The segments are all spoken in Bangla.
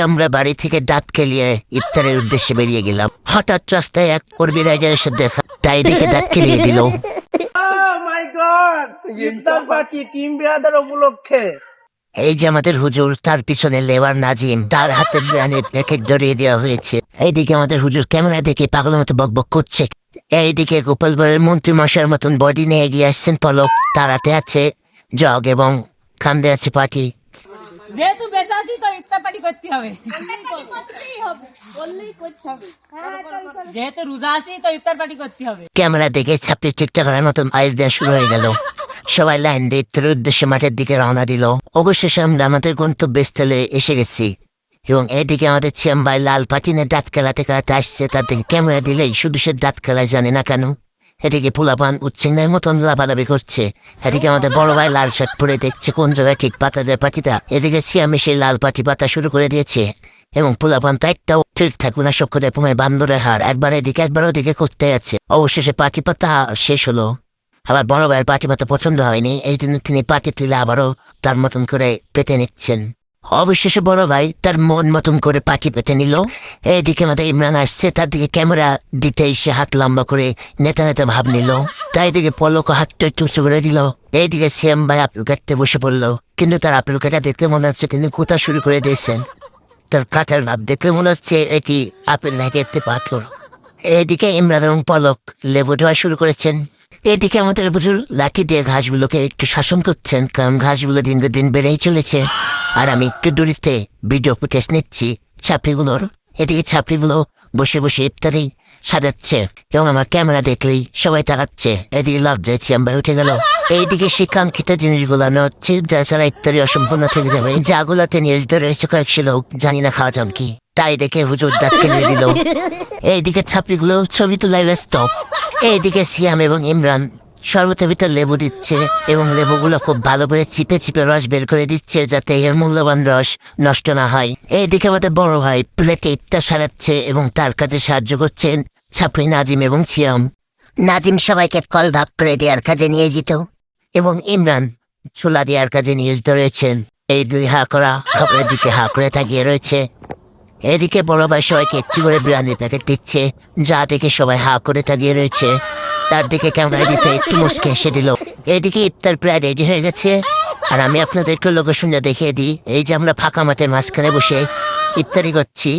আমরা বাড়ি থেকে দাঁত খেলিয়ে ইফতারের উদ্দেশ্যে বেরিয়ে গেলাম। হঠাৎ রাস্তায় এক কর্মী রাজার সাথে দেখা, তাই দেখে দাঁত খেলিয়ে দিল। এই যে আমাদের হুজুর, তার পিছনে লেবার নাজিম, তার হাতে বিরিয়ানির প্যাকেট ধরিয়ে দেওয়া হয়েছে। এইদিকে আমাদের হুজুর ক্যামেরা দেখে পাগলের মতো বকবক করছে। এইদিকে গোপালপুরের মন্ত্রী মশাইয়ের মতন বডি নিয়ে এগিয়ে আসছেন পলক। তার হাতে আছে জগ এবং কান্দে আছে পাটি। যেহেতু বেঁচে আছি তো ইফতার পার্টি করতে হবে, যেহেতু রোজা আছি তো ইফতার পার্টি করতে হবে। ক্যামেরা দেখে ছাপড়ি ঠিকঠাক করার মতন আইস দেওয়া শুরু হয়ে গেল। সবাই লাইন দিয়ে ইফতারের উদ্দেশ্যে মাঠের দিকে রওনা দিল। অবশেষে আমরা আমাদের গন্তব্যস্থলে এসে গেছি এবং এদিকে আমাদের ছিয়াম ভাই লাল পাটিনে দাঁত খেলাতে খেলাতে আসছে। তার দিকে ক্যামেরা দিলেই শুধু সে দাঁত খেলায়, জানে না কেন। এদিকে পোলাপান উচ্ছিন্নের মতন লাফালাফি করছে। এদিকে আমাদের বড় ভাই লাল শার্ট পরে দেখছে কোন জায়গায় ঠিক পাতা দেয় পাটিটা। এদিকে সিয়ামে সেই লাল পাটি পাতা শুরু করে দিয়েছে এবং পোলাপান তো একটাও ঠিক থাকুক না, সব করে প্রমায় বান্দরের হার, একবার এদিকে একবার ওদিকে করতে যাচ্ছে। অবশেষে পাটি পাতা শেষ হলো। আবার বড় ভাইয়ের পাটি পাতা পছন্দ হয়নি, এই জন্য তিনি পাটি তুলে আবারও তার মতন করে পেতে নিচ্ছেন। অবশেষে বড় ভাই তার মন মতন করে পাটি পেতে নিল। এইদিকে আমাদের ইমরান আসছে, তার দিকে ক্যামেরা দিতেই সে হাত লম্বা করে নেতা নেতা ভাব নিল। তাই দিকে পলক হাতটা একটু উঁচু করে দিল। এইদিকে শ্যাম ভাই আপেল কাটতে বসে পড়লো, কিন্তু তার আপেল কাটা দেখতে মনে হচ্ছে তিনি কোথা শুরু করে দিয়েছেন। তার কাটার ভাব দেখলে মনে হচ্ছে এটি আপেল নাকি একটি পাথর। এইদিকে ইমরান এবং পলক লেবু দেওয়া শুরু করেছেন। এদিকে আমাদের বুঝুর লাঠি দিয়ে ঘাসগুলোকে একটু শাসন করছেন, কারণ ঘাসগুলো দিন দিন বেড়েই চলেছে। আর আমি একটু দূরিতে ভিডিও ফুটেজ নিচ্ছি ছাপড়িগুলোর। এদিকে ছাপড়িগুলো বসে বসে ইফতারি সাজাচ্ছে এবং আমার ক্যামেরা দেখলেই সবাই তাকাচ্ছে। এদিকে লজ্জায় চিয়াম্বাই উঠে গেল। এইদিকে সেই কাঙ্ক্ষিত জিনিসগুলো হচ্ছে, যা ছাড়া ইফতারি অসম্পূর্ণ থেকে যাবে। যাগুলোতে নিয়োজিত রয়েছে কয়েকশো লোক, জানি না খাওয়া যান কি। তাই দেখে হুজুর দাঁত কেটে দিল। এইদিকে ছাপড়িগুলো ছবি তোলায় ব্যস্ত। এইদিকে সিয়াম এবং ইমরান শরবতের ভিতর লেবু দিচ্ছে এবং লেবুগুলো খুব ভালো করে চিপে চিপে রস বের করে দিচ্ছে, যাতে এর মূল্যবান রস নষ্ট না হয়। এইদিকে আমাদের বড় ভাই প্লেটে ইফতার সারাচ্ছে এবং তার কাজে সাহায্য করছেন ছাপড়ি নাজিম এবং সিয়াম। নাজিম সবাইকে ফল ভাগ করে দেওয়ার কাজে নিয়োজিত এবং ইমরান ছোলা দেওয়ার কাজে নিয়োজিত রয়েছেন। এই দুই হা করা খাবারের দিকে হা করে তাকিয়ে রয়েছে। এদিকে বড় ভাই সবাইকে একটি করে বিরিয়ানির প্যাকেট দিচ্ছে, যা দেখে সবাই হা করে তাকিয়ে রয়েছে। তার দিকে ক্যামেরা দিতে একটু মুচকে হেসে দিল। এইদিকে ইফতার প্রায় রেডি হয়ে গেছে। আর আমি আপনাদের একটু লোকেশনটা দেখিয়ে দিই। এই যে আমরা ফাঁকা মাঠের মাঝখানে বসে ইফতারি করছি,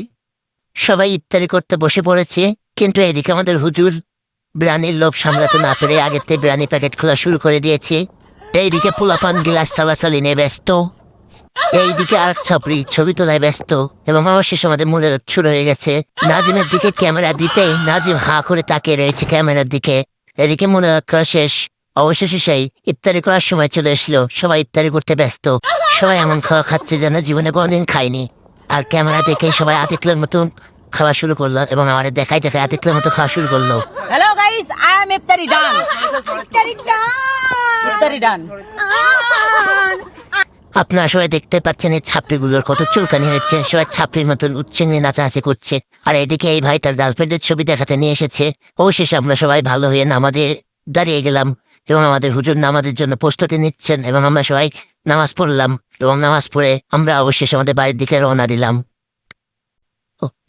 সবাই ইফতারি করতে বসে পড়েছে। কিন্তু এদিকে আমাদের হুজুর বিরিয়ানির লোভ সামলাতে না পেরে আগের থেকে বিরিয়ানি প্যাকেট খোলা শুরু করে দিয়েছে। এইদিকে পোলাপান গিলাস চালাচালি নিয়ে ব্যস্ত। এইদিকে আর ছাপড়ি ছবি তোলায় ব্যস্ত এবং অবশেষে আমাদের মনে শুরু হয়ে গেছে। নাজিমের দিকে ক্যামেরা দিতেই নাজিম হা করে তাকিয়ে রয়েছে ক্যামেরার দিকে। এদিকে মনে করা শেষ। অবশেষে সেই ইফতারি করার সময় চলে এসলো। সবাই ইফতারি করতে ব্যস্ত। সবাই এমন খাওয়া খাচ্ছে যেন জীবনে কোনোদিন খায়নি। আর ক্যামেরা দেখে সবাই আতিকলের মতন খাওয়া শুরু করলো এবং আমাদের দেখাই দেখায় আতিকলের মতো খাওয়া শুরু করলো। হ্যালো গাইস, আই এম ইফতারি ডান। ইফতারি ডান। আপনারা সবাই দেখতে পাচ্ছেন এই ছাপড়িগুলোর কত চুলকানি হচ্ছে। সবাই ছাপড়ির মতন উচ্চেঙ্গে নাচানাচি করছে। আর এদিকে এই ভাই তার গার্লফ্রেন্ডের ছবি দেখাতে নিয়ে এসেছে। অবশেষে আমরা সবাই ভালো হয়ে নামাজে দাঁড়িয়ে গেলাম এবং আমাদের হুজুর নামাজের জন্য প্রস্তুতি নিচ্ছেন এবং আমরা সবাই নামাজ পড়লাম এবং নামাজ পড়ে আমরা অবশেষে আমাদের বাড়ির দিকে রওনা দিলাম।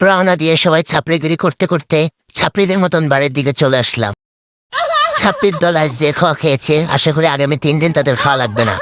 রওনা দিয়ে সবাই ছাপড়িগিরি করতে করতে ছাপড়িদের মতন বাড়ির দিকে চলে আসলাম। ছাপড়ির দল আজ যে খাওয়া খেয়েছে, আশা করি আগামী 3 দিন তাদের খাওয়া লাগবে না।